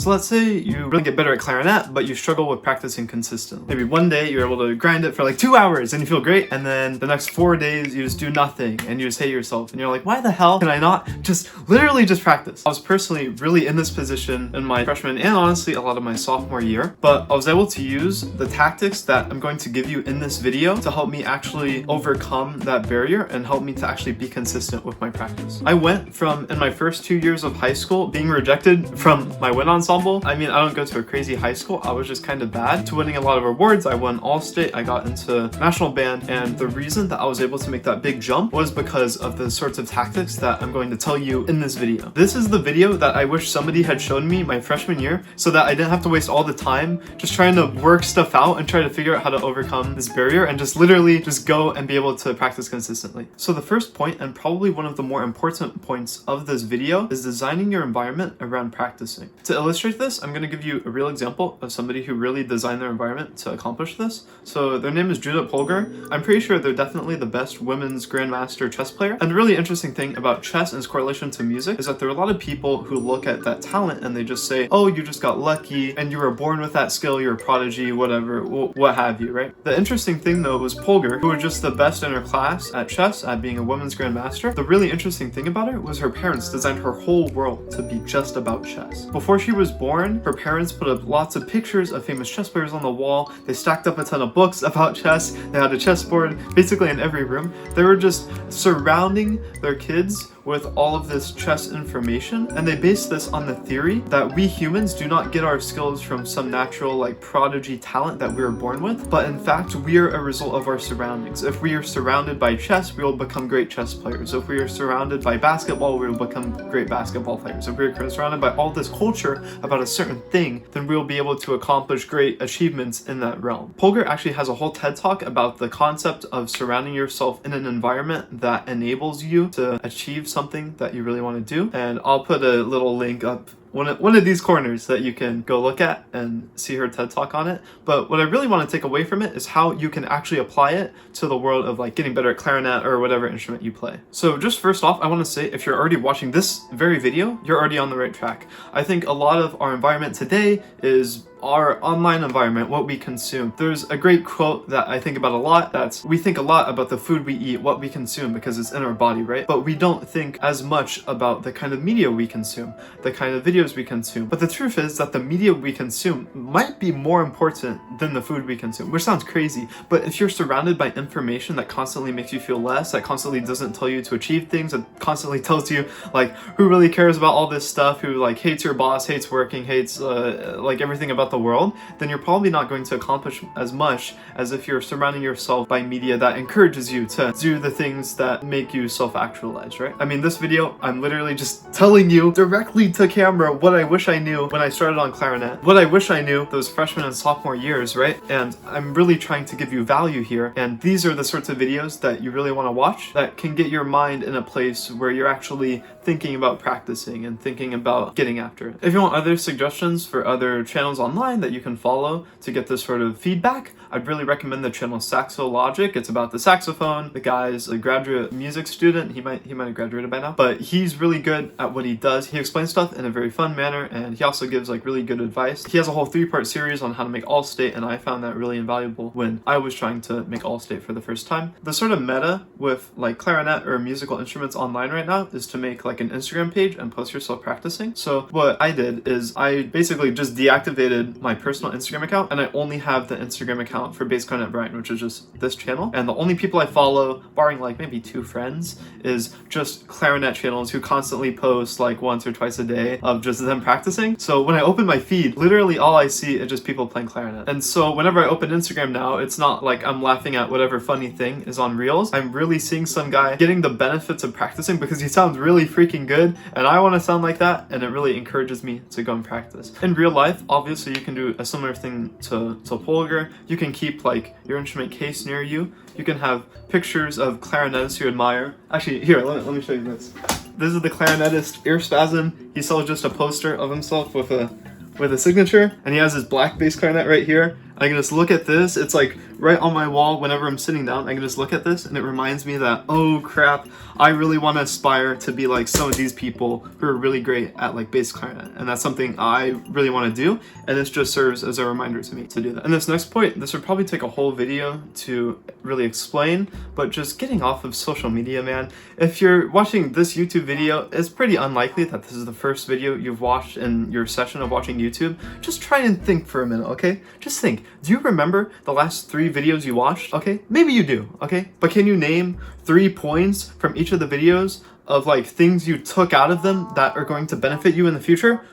So let's say you really get better at clarinet, but you struggle with practicing consistently. Maybe one day you're able to grind it for like 2 hours and you feel great, and then the next 4 days you just do nothing and you just hate yourself and you're like, why the hell can I not just literally just practice? I was personally really in this position in my freshman and honestly a lot of my sophomore year, but I was able to use the tactics that I'm going to give you in this video to help me actually overcome that barrier and help me to actually be consistent with my practice. I went from, in my first 2 years of high school, being rejected from my wind ensemble. I mean, I don't go to a crazy high school, I was just kind of bad, to winning a lot of awards. I won All-State, I got into national band, and the reason that I was able to make that big jump was because of the sorts of tactics that I'm going to tell you in this video. This is the video that I wish somebody had shown me my freshman year so that I didn't have to waste all the time just trying to work stuff out and try to figure out how to overcome this barrier and just literally just go and be able to practice consistently. So the first point, and probably one of the more important points of this video, is designing your environment around practicing. To illustrate this, I'm going to give you a real example of somebody who really designed their environment to accomplish this. So their name is Judith Polgar. I'm pretty sure they're definitely the best women's grandmaster chess player. And the really interesting thing about chess and its correlation to music is that there are a lot of people who look at that talent and they just say, oh, you just got lucky and you were born with that skill, you're a prodigy, whatever, what have you, right? The interesting thing though was Polgar, who was just the best in her class at chess, at being a women's grandmaster. The really interesting thing about her was her parents designed her whole world to be just about chess. Before she was born, her parents put up lots of pictures of famous chess players on the wall. They stacked up a ton of books about chess. They had a chessboard basically in every room. They were just surrounding their kids with all of this chess information, and they based this on the theory that we humans do not get our skills from some natural like prodigy talent that we were born with, but in fact we are a result of our surroundings. If we are surrounded by chess, we will become great chess players. If we are surrounded by basketball, we will become great basketball players. If we are surrounded by all this culture about a certain thing, then we will be able to accomplish great achievements in that realm. Polgar actually has a whole TED Talk about the concept of surrounding yourself in an environment that enables you to achieve something that you really want to do, and I'll put a little link up one of these corners that you can go look at and see her TED Talk on it. But what I really want to take away from it is how you can actually apply it to the world of like getting better at clarinet or whatever instrument you play. So just first off, I want to say if you're already watching this very video, you're already on the right track. I think a lot of our environment today is our online environment, what we consume. There's a great quote that I think about a lot, that's we think a lot about the food we eat, what we consume, because it's in our body, right? But we don't think as much about the kind of media we consume, the kind of videos we consume. But the truth is that the media we consume might be more important than the food we consume, which sounds crazy, but if you're surrounded by information that constantly makes you feel less, that constantly doesn't tell you to achieve things, that constantly tells you like who really cares about all this stuff, who like hates your boss, hates working, hates like everything about the world, then you're probably not going to accomplish as much as if you're surrounding yourself by media that encourages you to do the things that make you self-actualize, right? I mean, this video, I'm literally just telling you directly to camera what I wish I knew when I started on clarinet, what I wish I knew those freshman and sophomore years, right? And I'm really trying to give you value here, and these are the sorts of videos that you really want to watch that can get your mind in a place where you're actually thinking about practicing and thinking about getting after it. If you want other suggestions for other channels online that you can follow to get this sort of feedback, I'd really recommend the channel Saxologic. It's about the saxophone. The guy's a graduate music student. He might have graduated by now, but he's really good at what he does. He explains stuff in a very fun manner, and he also gives like really good advice. He has a whole 3-part series on how to make All-State, and I found that really invaluable when I was trying to make All-State for the first time. The sort of meta with like clarinet or musical instruments online right now is to make like an Instagram page and post yourself practicing. So what I did is I basically just deactivated my personal Instagram account, and I only have the Instagram account for Bass Clarinet Brian, which is just this channel, and the only people I follow, barring like maybe 2 friends, is just clarinet channels who constantly post like once or twice a day of just them practicing. So when I open my feed, literally all I see is just people playing clarinet. And so whenever I open Instagram now, it's not like I'm laughing at whatever funny thing is on Reels. I'm really seeing some guy getting the benefits of practicing because he sounds really freaking good, and I want to sound like that, and it really encourages me to go and practice. In real life, obviously you can do a similar thing to Polgar. You can keep like your instrument case near you. You can have pictures of clarinetists you admire. Actually, here, let me show you this. This is the clarinetist Ear Spasm. He sells just a poster of himself with a signature, and he has his black bass clarinet right here. I can just look at this. It's like right on my wall whenever I'm sitting down. I can just look at this and it reminds me that, oh crap, I really want to aspire to be like some of these people who are really great at like bass clarinet. And that's something I really want to do. And this just serves as a reminder to me to do that. And this next point, this would probably take a whole video to really explain, but just getting off of social media, man. If you're watching this YouTube video, it's pretty unlikely that this is the first video you've watched in your session of watching YouTube. Just try and think for a minute, okay? Just think. Do you remember the last 3 videos you watched? Okay, maybe you do, okay? But can you name 3 points from each of the videos of like things you took out of them that are going to benefit you in the future?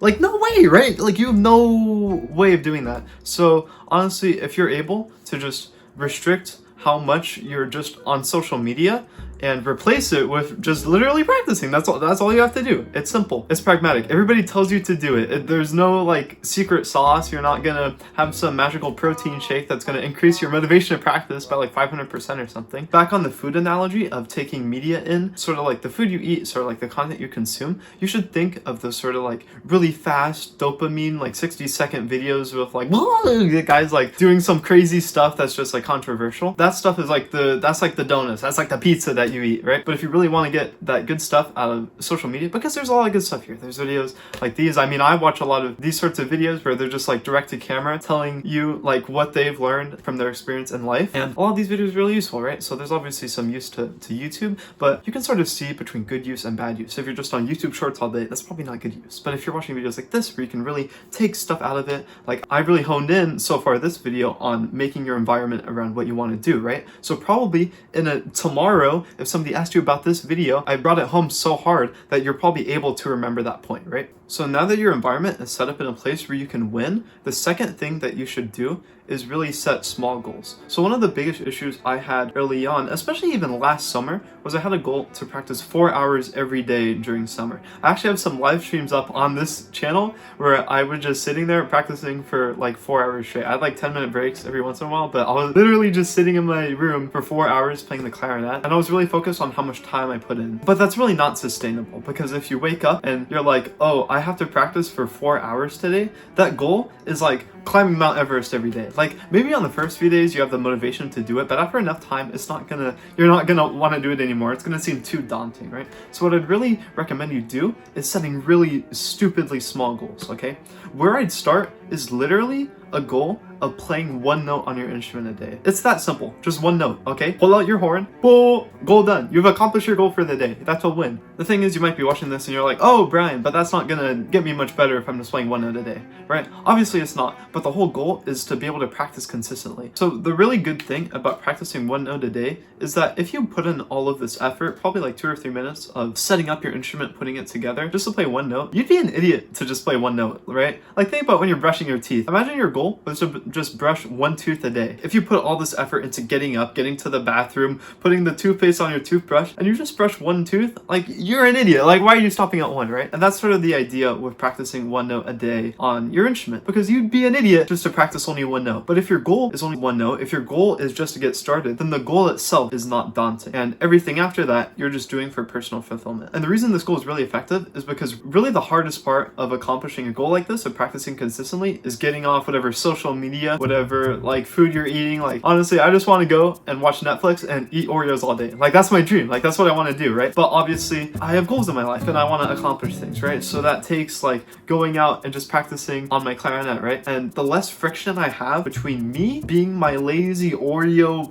Like, no way, right? Like, you have no way of doing that. So honestly, if you're able to just restrict how much you're just on social media and replace it with just literally practicing. That's all you have to do. It's simple. It's pragmatic. Everybody tells you to do it. There's no like secret sauce. You're not gonna have some magical protein shake that's gonna increase your motivation to practice by like 500% or something. Back on the food analogy of taking media in, sort of like the food you eat, sort of like the content you consume, you should think of those sort of like really fast dopamine, like 60-second videos with like guys like doing some crazy stuff that's just like controversial. That stuff is like that's like the donuts. That's like the pizza that you eat, right? But if you really want to get that good stuff out of social media, because there's a lot of good stuff here. There's videos like these. I mean, I watch a lot of these sorts of videos where they're just like direct to camera telling you like what they've learned from their experience in life. And a lot of these videos are really useful, right? So there's obviously some use to YouTube, but you can sort of see between good use and bad use. If you're just on YouTube Shorts all day, that's probably not good use. But if you're watching videos like this where you can really take stuff out of it, like I really honed in so far this video on making your environment around what you want to do, right? So probably tomorrow, if somebody asked you about this video, I brought it home so hard that you're probably able to remember that point, right? So now that your environment is set up in a place where you can win, the second thing that you should do is really set small goals. So one of the biggest issues I had early on, especially even last summer, was I had a goal to practice 4 hours every day during summer. I actually have some live streams up on this channel where I was just sitting there practicing for like 4 hours straight. I had like 10-minute breaks every once in a while, but I was literally just sitting in my room for 4 hours playing the clarinet, and I was really focused on how much time I put in. But that's really not sustainable, because if you wake up and you're like, oh, I have to practice for 4 hours today, that goal is like climbing Mount Everest every day. Like maybe on the first few days you have the motivation to do it, but after enough time, you're not gonna want to do it anymore. It's gonna seem too daunting, right? So what I'd really recommend you do is setting really stupidly small goals, okay? Where I'd start is literally a goal of playing 1 note on your instrument a day. It's that simple, just 1 note, okay? Pull out your horn, boom, goal done. You've accomplished your goal for the day. That's a win. The thing is, you might be watching this and you're like, oh, Brian, but that's not gonna get me much better if I'm just playing 1 note a day, right? Obviously it's not, but the whole goal is to be able to practice consistently. So the really good thing about practicing 1 note a day is that if you put in all of this effort, probably like 2 or 3 minutes of setting up your instrument, putting it together, just to play 1 note, you'd be an idiot to just play 1 note, right? Like think about when you're brushing your teeth. Imagine your goal was to just brush 1 tooth a day. If you put all this effort into getting up, getting to the bathroom, putting the toothpaste on your toothbrush, and you just brush 1 tooth, like you're an idiot. Like why are you stopping at 1, right? And that's sort of the idea with practicing 1 note a day on your instrument, because you'd be an idiot just to practice only 1 note. But if your goal is only 1 note, if your goal is just to get started, then the goal itself is not daunting. And everything after that, you're just doing for personal fulfillment. And the reason this goal is really effective is because really the hardest part of accomplishing a goal like this, of practicing consistently, is getting off whatever social media, whatever like food you're eating. Like honestly, I just want to go and watch Netflix and eat Oreos all day. Like that's my dream. Like that's what I want to do, right? But obviously I have goals in my life and I want to accomplish things, right? So that takes like going out and just practicing on my clarinet, right? And the less friction I have between me being my lazy Oreo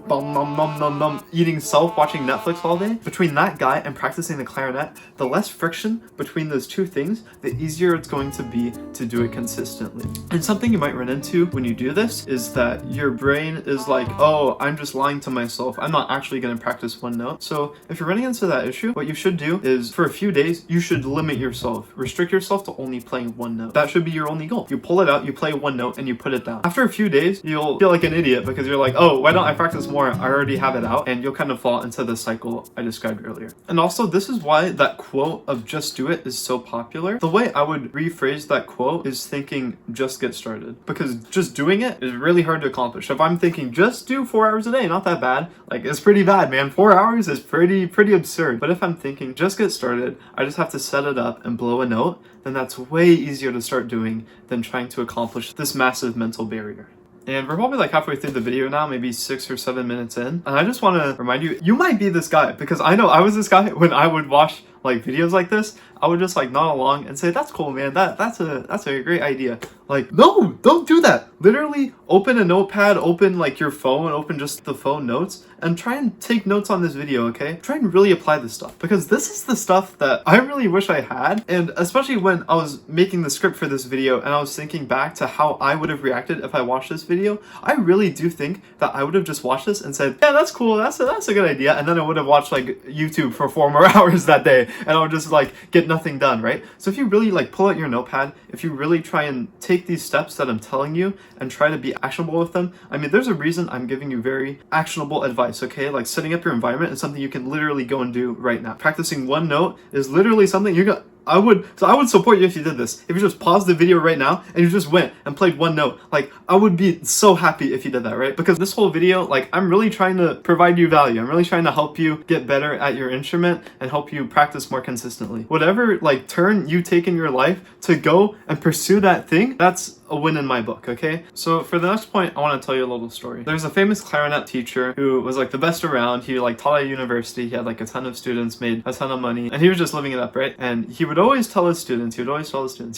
eating self watching Netflix all day, between that guy and practicing the clarinet, the less friction between those two things, the easier it's going to be to do it consistently. And something you might run into when you do this is that your brain is like, oh, I'm just lying to myself. I'm not actually going to practice 1 note. So if you're running into that issue, what you should do is for a few days, you should limit yourself. Restrict yourself to only playing 1 note. That should be your only goal. You pull it out, you play 1 note, and you put it down. After a few days, you'll feel like an idiot because you're like, oh, why don't I practice more? I already have it out. And you'll kind of fall into the cycle I described earlier. And also, this is why that quote of just do it is so popular. The way I would rephrase that quote is thinking just get started, because just doing it is really hard to accomplish. If I'm thinking just do 4 hours a day, not that bad. Like it's pretty bad, man. 4 hours is pretty absurd. But if I'm thinking just get started, I just have to set it up and blow a note, then that's way easier to start doing than trying to accomplish this massive mental barrier. And we're probably like halfway through the video now, maybe 6 or 7 minutes in. And I just want to remind you, you might be this guy, because I know I was this guy when I would watch like videos like this. I would just like nod along and say, that's cool, man. That's a great idea. Like, no, don't do that. Literally open a notepad, open like your phone, open just the phone notes, and try and take notes on this video, okay? Try and really apply this stuff, because this is the stuff that I really wish I had. And especially when I was making the script for this video and I was thinking back to how I would have reacted if I watched this video, I really do think that I would have just watched this and said, yeah, that's cool, that's a good idea. And then I would have watched like YouTube for 4 more hours that day, and I would just like get nothing done, right? So if you really like pull out your notepad, if you really try and take these steps that I'm telling you and try to be actionable with them, I mean, there's a reason I'm giving you very actionable advice, okay? Like setting up your environment is something you can literally go and do right now. Practicing one note is literally something you're gonna, I would support you if you did this. If you just paused the video right now and you just went and played one note, like I would be so happy if you did that, right? Because this whole video, like I'm really trying to provide you value. I'm really trying to help you get better at your instrument and help you practice more consistently. Whatever like turn you take in your life to go and pursue that thing, that's a win in my book, okay? So for the next point, I want to tell you a little story. There's a famous clarinet teacher who was like the best around. He like taught at university. He had like a ton of students, made a ton of money, and he was just living it up, right? And he would always tell his students, he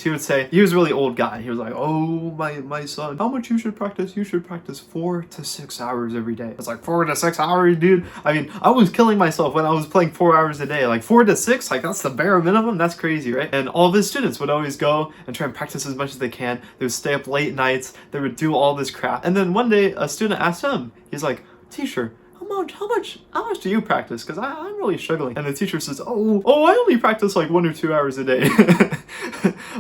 would say, he was a really old guy. He was like, oh, my son, how much you should practice? You should practice 4 to 6 hours every day. It's like 4 to 6 hours, dude. I mean, I was killing myself when I was playing 4 hours a day. Like 4 to 6, like that's the bare minimum. That's crazy, right? And all of his students would always go and try and practice as much as they can. They would stay up late nights. They would do all this crap. And then one day a student asked him, he's like, teacher, how much do you practice? Because I'm really struggling. And the teacher says, oh, I only practice like 1 or 2 hours a day.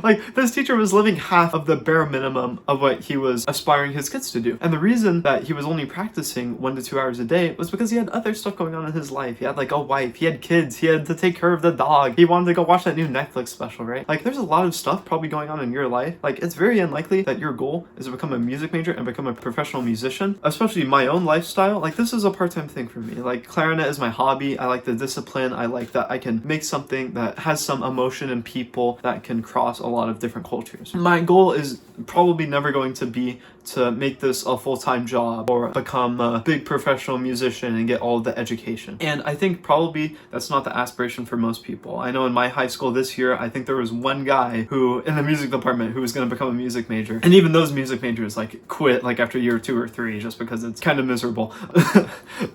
Like this teacher was living half of the bare minimum of what he was aspiring his kids to do. And the reason that he was only practicing 1 to 2 hours a day was because he had other stuff going on in his life. He had like a wife, he had kids, he had to take care of the dog, he wanted to go watch that new Netflix special, right? Like there's a lot of stuff probably going on in your life. Like it's very unlikely that your goal is to become a music major and become a professional musician. Especially my own lifestyle, like this is a part-time thing for me. Like clarinet is my hobby. I like the discipline. I like that I can make something that has some emotion in people that can cross a lot of different cultures. My goal is probably never going to be to make this a full-time job or become a big professional musician and get all of the education. And I think probably that's not the aspiration for most people. I know in my high school this year, I think there was one guy who in the music department who was going to become a music major. And even those music majors like quit like after year 2 or 3 just because it's kind of miserable.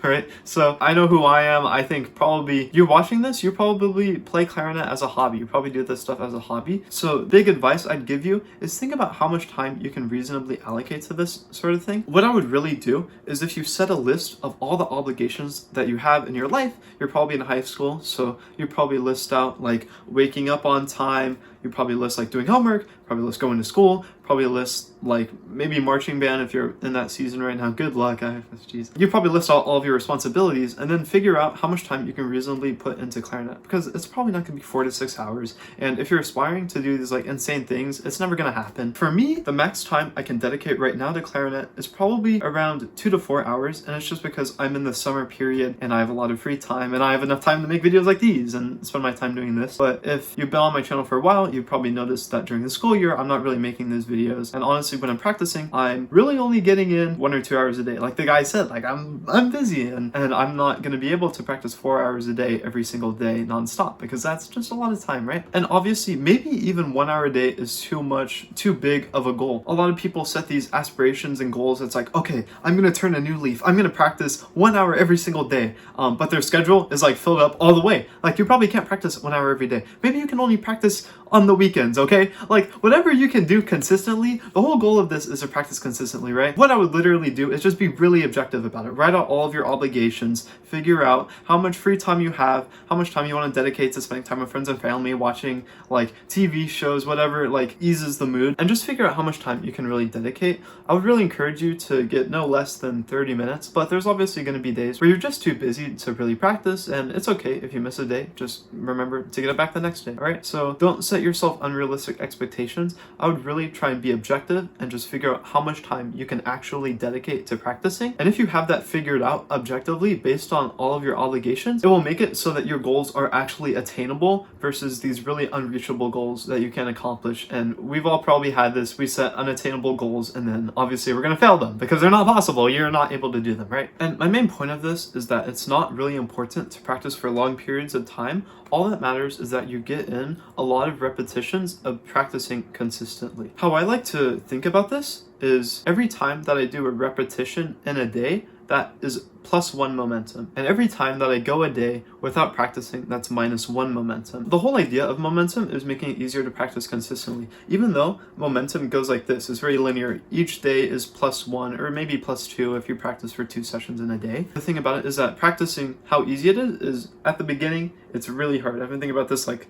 Right? So I know who I am. I think probably you're watching this, you probably play clarinet as a hobby. You probably do this stuff as a hobby. So big advice I'd give you is think about how much time you can reasonably allocate to this sort of thing. What I would really do is if you set a list of all the obligations that you have in your life, you're probably in high school, so you probably list out like waking up on time, you probably list like doing homework, probably list going to school, probably list like maybe marching band if you're in that season right now. Good luck. Jeez. You probably list out all of your responsibilities and then figure out how much time you can reasonably put into clarinet, because it's probably not going to be 4 to 6 hours. And if you're aspiring to do these like insane things, it's never going to happen. For me, the max time I can dedicate right now to clarinet is probably around 2 to 4 hours. And it's just because I'm in the summer period and I have a lot of free time and I have enough time to make videos like these and spend my time doing this. But if you've been on my channel for a while, you've probably noticed that during the school year, I'm not really making these videos. And honestly, when I'm practicing, I'm really only getting in 1 or 2 hours a day. Like the guy said, like I'm busy and I'm not going to be able to practice 4 hours a day every single day nonstop, because that's just a lot of time, right? And obviously, maybe even 1 hour a day is too big of a goal. A lot of people set these aspirations and goals. It's like, okay, I'm going to turn a new leaf. I'm going to practice 1 hour every single day. But their schedule is like filled up all the way. Like you probably can't practice 1 hour every day. Maybe you can only practice on the weekends, okay? Like whatever you can do consistently, the whole goal of this is to practice consistently, right? What I would literally do is just be really objective about it. Write out all of your obligations, figure out how much free time you have, how much time you want to dedicate to spending time with friends and family, watching like TV shows, whatever like eases the mood, and just figure out how much time you can really dedicate. I would really encourage you to get no less than 30 minutes, but there's obviously going to be days where you're just too busy to really practice, and it's okay if you miss a day. Just remember to get it back the next day, all right? So don't set set yourself unrealistic expectations. I would really try and be objective and just figure out how much time you can actually dedicate to practicing. And if you have that figured out objectively based on all of your obligations, it will make it so that your goals are actually attainable versus these really unreachable goals that you can't accomplish. And we've all probably had this. We set unattainable goals and then obviously we're going to fail them because they're not possible. You're not able to do them, right? And my main point of this is that it's not really important to practice for long periods of time. All that matters is that you get in a lot of repetitions of practicing consistently. How I like to think about this is every time that I do a repetition in a day, that is +1 momentum. And every time that I go a day without practicing, that's -1 momentum. The whole idea of momentum is making it easier to practice consistently. Even though momentum goes like this, it's very linear. Each day is +1 or maybe +2 if you practice for 2 sessions in a day. The thing about it is that practicing how easy it is at the beginning, it's really hard. I've been thinking about this like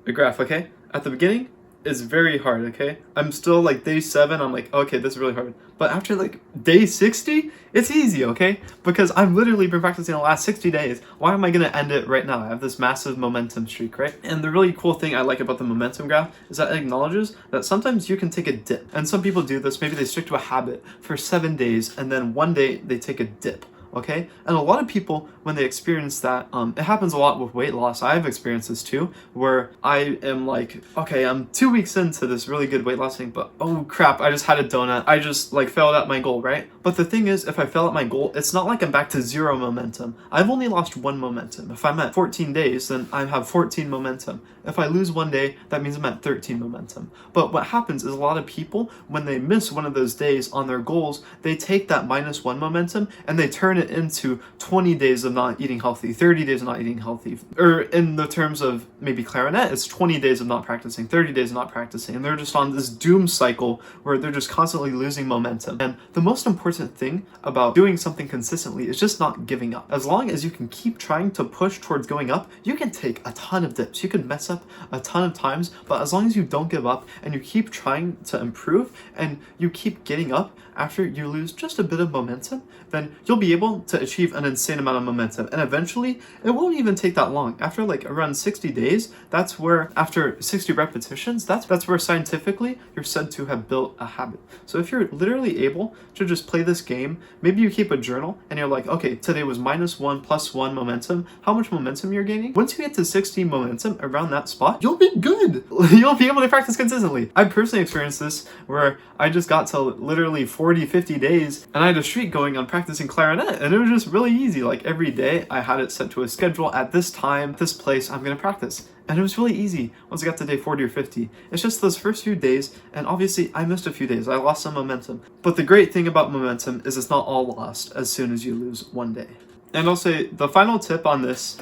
a graph, okay? At the beginning, it's very hard, okay? I'm still like day 7, I'm like, okay, this is really hard. But after like day 60, it's easy, okay? Because I've literally been practicing the last 60 days. Why am I gonna end it right now? I have this massive momentum streak, right? And the really cool thing I like about the momentum graph is that it acknowledges that sometimes you can take a dip. And some people do this, maybe they stick to a habit for 7 days and then one day they take a dip. Okay? And a lot of people, when they experience that, it happens a lot with weight loss. I've experienced this too, where I am like, okay, I'm 2 weeks into this really good weight loss thing, but oh crap, I just had a donut. I just like failed at my goal, right? But the thing is, if I fail at my goal, it's not like I'm back to 0 momentum. I've only lost 1 momentum. If I'm at 14 days, then I have 14 momentum. If I lose 1 day, that means I'm at 13 momentum. But what happens is a lot of people, when they miss one of those days on their goals, they take that -1 momentum and they turn it into 20 days of not eating healthy, 30 days of not eating healthy. Or in the terms of maybe clarinet, it's 20 days of not practicing, 30 days of not practicing. And they're just on this doom cycle where they're just constantly losing momentum. And the most important thing about doing something consistently is just not giving up. As long as you can keep trying to push towards going up, you can take a ton of dips. You can mess up a ton of times, but as long as you don't give up and you keep trying to improve and you keep getting up after you lose just a bit of momentum, then you'll be able to achieve an insane amount of momentum. And eventually, it won't even take that long. After like around 60 days, that's where, after 60 repetitions, that's where scientifically you're said to have built a habit. So if you're literally able to just play this game, maybe you keep a journal and you're like, okay, today was -1 +1 momentum, how much momentum you're gaining? Once you get to 60 momentum around that spot, you'll be good. You'll be able to practice consistently. I personally experienced this where I just got to literally 40, 50 days and I had a streak going on practicing clarinet and it was just really easy. Like every day I had it set to a schedule at this time, this place, I'm gonna practice. And it was really easy once I got to day 40 or 50. It's just those first few days, and obviously I missed a few days. I lost some momentum. But the great thing about momentum is it's not all lost as soon as you lose 1 day. And I'll say the final tip on this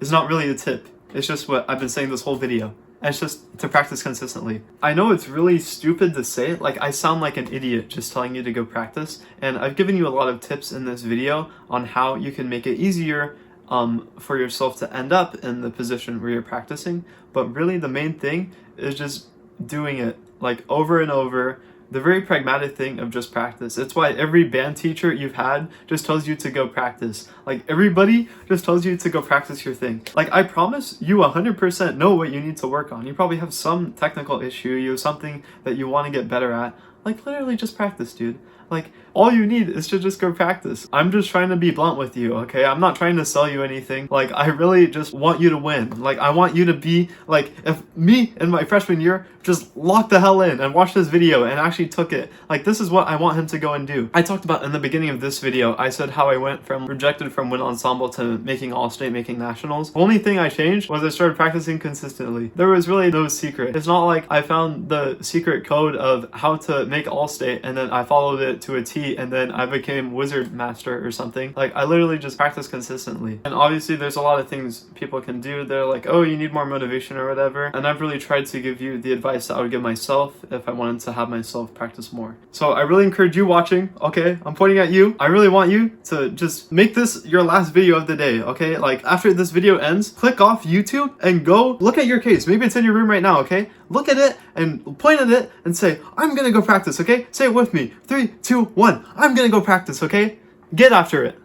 is not really a tip. It's just what I've been saying this whole video. And it's just to practice consistently. I know it's really stupid to say, like I sound like an idiot just telling you to go practice. And I've given you a lot of tips in this video on how you can make it easier for yourself to end up in the position where you're practicing. But really the main thing is just doing it like over and over. The very pragmatic thing of just practice. It's why every band teacher you've had just tells you to go practice. Like everybody just tells you to go practice your thing. Like I promise you 100% know what you need to work on. You probably have some technical issue, you have something that you want to get better at. Like literally just practice, dude. Like all you need is to just go practice. I'm just trying to be blunt with you, okay? I'm not trying to sell you anything. Like I really just want you to win. Like I want you to be like, if me in my freshman year just locked the hell in and watched this video and actually took it, like this is what I want him to go and do. I talked about in the beginning of this video, I said how I went from rejected from Wind Ensemble to making All-State, making Nationals. The only thing I changed was I started practicing consistently. There was really no secret. It's not like I found the secret code of how to make All-State and then I followed it to a T and then I became Wizard Master or something. Like I literally just practice consistently. And obviously there's a lot of things people can do. They're like, oh, you need more motivation or whatever. And I've really tried to give you the advice that I would give myself if I wanted to have myself practice more. So I really encourage you watching, okay? I'm pointing at you. I really want you to just make this your last video of the day, okay? Like after this video ends, click off YouTube and go look at your case. Maybe it's in your room right now, okay? Look at it and point at it and say, I'm gonna go practice, okay? Say it with me. 3, 2, 1. I'm gonna go practice, okay? Get after it.